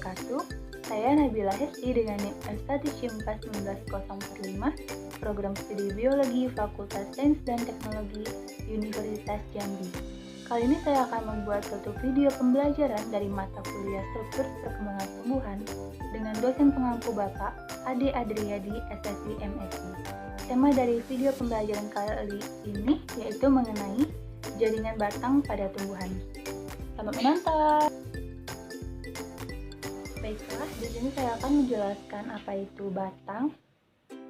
wabarakatuh. Saya Nabila Hesti dengan NIM S1SIMPA 19045, Program Studi Biologi Fakultas Sains dan Teknologi Universitas Jambi. Kali ini saya akan membuat suatu video pembelajaran dari mata kuliah Struktur Perkembangan Tumbuhan dengan dosen pengampu Bapak Ade Adriadi, SSI MSI. Tema dari video pembelajaran kali ini yaitu mengenai jaringan batang pada tumbuhan. Selamat menonton! Baiklah, di sini saya akan menjelaskan apa itu batang,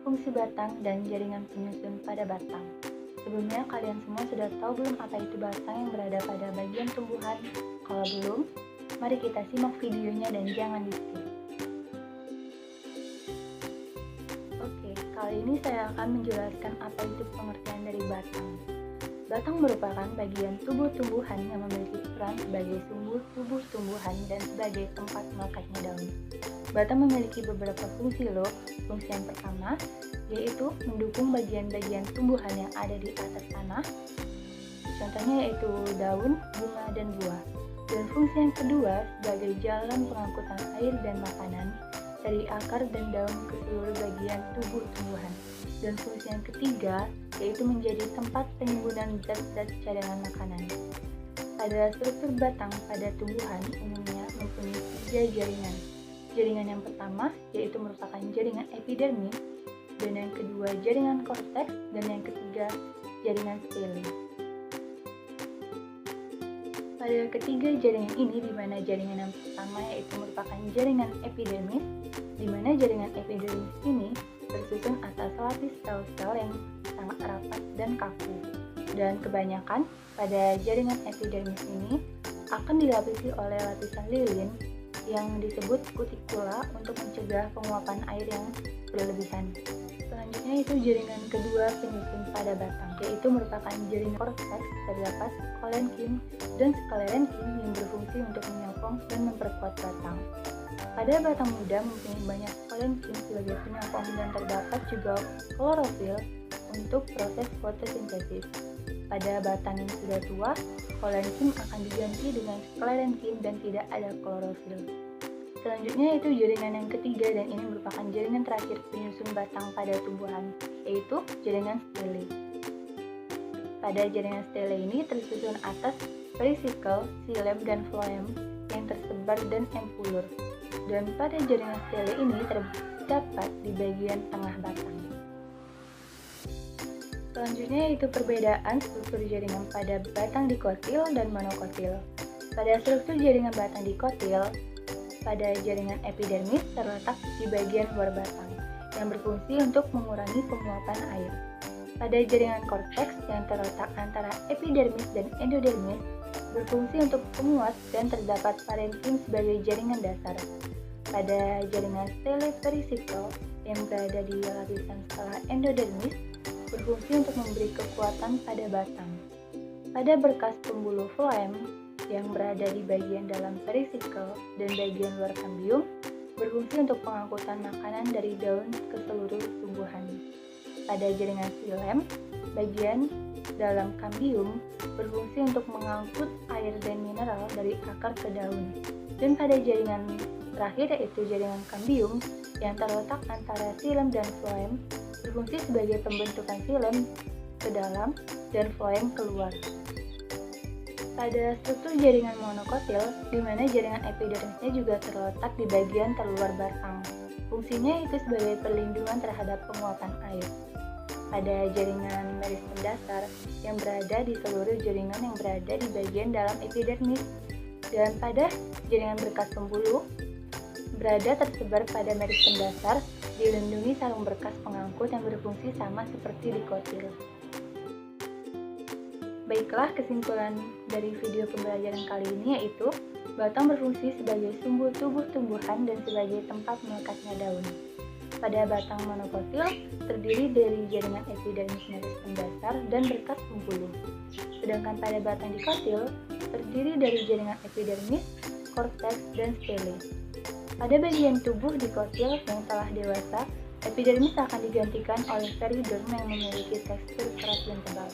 fungsi batang, dan jaringan penyusun pada batang. Sebelumnya, kalian semua sudah tahu belum apa itu batang yang berada pada bagian tumbuhan? Kalau belum, mari kita simak videonya dan jangan di-skip. Oke, kali ini saya akan menjelaskan apa itu pengertian dari batang. Batang merupakan bagian tubuh tumbuhan yang memiliki peran sebagai sumbu tubuh tumbuhan dan sebagai tempat melekatnya daun. Batang memiliki beberapa fungsi loh. Fungsi yang pertama yaitu mendukung bagian-bagian tumbuhan yang ada di atas tanah. Contohnya yaitu daun, bunga, dan buah. Dan fungsi yang kedua sebagai jalan pengangkutan air dan makanan dari akar dan daun ke seluruh bagian tubuh tumbuhan. Dan fungsi yang ketiga yaitu menjadi tempat penimbunan zat-zat cadangan makanan. Pada struktur batang pada tumbuhan umumnya mempunyai 3 jaringan. Jaringan yang pertama yaitu merupakan jaringan epidermis, dan yang kedua jaringan korteks, dan yang ketiga jaringan stele. Pada ketiga jaringan ini, di mana jaringan yang pertama yaitu merupakan jaringan epidermis, di mana jaringan epidermis ini tersusun atas lapis sel-sel yang sangat rapat dan kaku. Dan kebanyakan pada jaringan epidermis ini akan dilapisi oleh lapisan lilin yang disebut kutikula untuk mencegah penguapan air yang berlebihan. Selanjutnya itu jaringan kedua penyusun pada batang, yaitu merupakan jaringan korteks. Terdapat kolenkin dan sklerenkin yang berfungsi untuk menyokong dan memperkuat batang. Pada batang muda mempunyai banyak kolenkin sebagai penyokong dan terdapat juga klorofil untuk proses fotosintesis. Pada batang yang sudah tua, kolenkin akan diganti dengan sklerenkin dan tidak ada klorofil. Selanjutnya itu jaringan yang ketiga, dan ini merupakan jaringan terakhir penyusun batang pada tumbuhan, yaitu jaringan stele. Pada jaringan stele ini tersusun atas perisikkel, xilem, dan floem yang tersebar dan empulur. Dan pada jaringan stele ini terdapat di bagian tengah batang. Selanjutnya yaitu perbedaan struktur jaringan pada batang dikotil dan monokotil. Pada struktur jaringan batang dikotil, pada jaringan epidermis terletak di bagian luar batang yang berfungsi untuk mengurangi penguapan air. Pada jaringan korteks yang terletak antara epidermis dan endodermis berfungsi untuk penguat dan terdapat parenkim sebagai jaringan dasar. Pada jaringan stele perisikkel yang berada di lapisan setelah endodermis berfungsi untuk memberi kekuatan pada batang. Pada berkas pembuluh floem yang berada di bagian dalam perisikkel dan bagian luar kambium berfungsi untuk pengangkutan makanan dari daun ke seluruh tumbuhan. Pada jaringan xilem, bagian dalam kambium berfungsi untuk mengangkut air dan mineral dari akar ke daun. Dan pada jaringan terakhir yaitu jaringan kambium yang terletak antara xilem dan floem berfungsi sebagai pembentukan xilem ke dalam dan floem keluar. Pada struktur jaringan monokotil, di mana jaringan epidermisnya juga terletak di bagian terluar batang. Fungsinya itu sebagai perlindungan terhadap penguapan air. Pada jaringan meristem dasar yang berada di seluruh jaringan yang berada di bagian dalam epidermis. Dan pada jaringan berkas pembuluh berada tersebar pada meristem dasar, dilindungi sarung berkas pengangkut yang berfungsi sama seperti dikotil. Baiklah, kesimpulan dari video pembelajaran kali ini yaitu batang berfungsi sebagai sumbu tubuh tumbuhan dan sebagai tempat melekatnya daun. Pada batang monokotil terdiri dari jaringan epidermis meristem dasar dan berkas pembuluh. Sedangkan pada batang dikotil terdiri dari jaringan epidermis, korteks, dan stele. Pada bagian tubuh dikotil yang telah dewasa, epidermis akan digantikan oleh periderm yang memiliki tekstur keras dan tebal.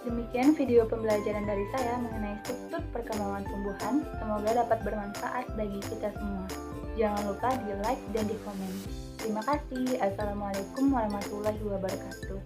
Demikian video pembelajaran dari saya mengenai struktur perkembangan tumbuhan. Semoga dapat bermanfaat bagi kita semua. Jangan lupa di like dan di komen. Terima kasih. Assalamualaikum warahmatullahi wabarakatuh.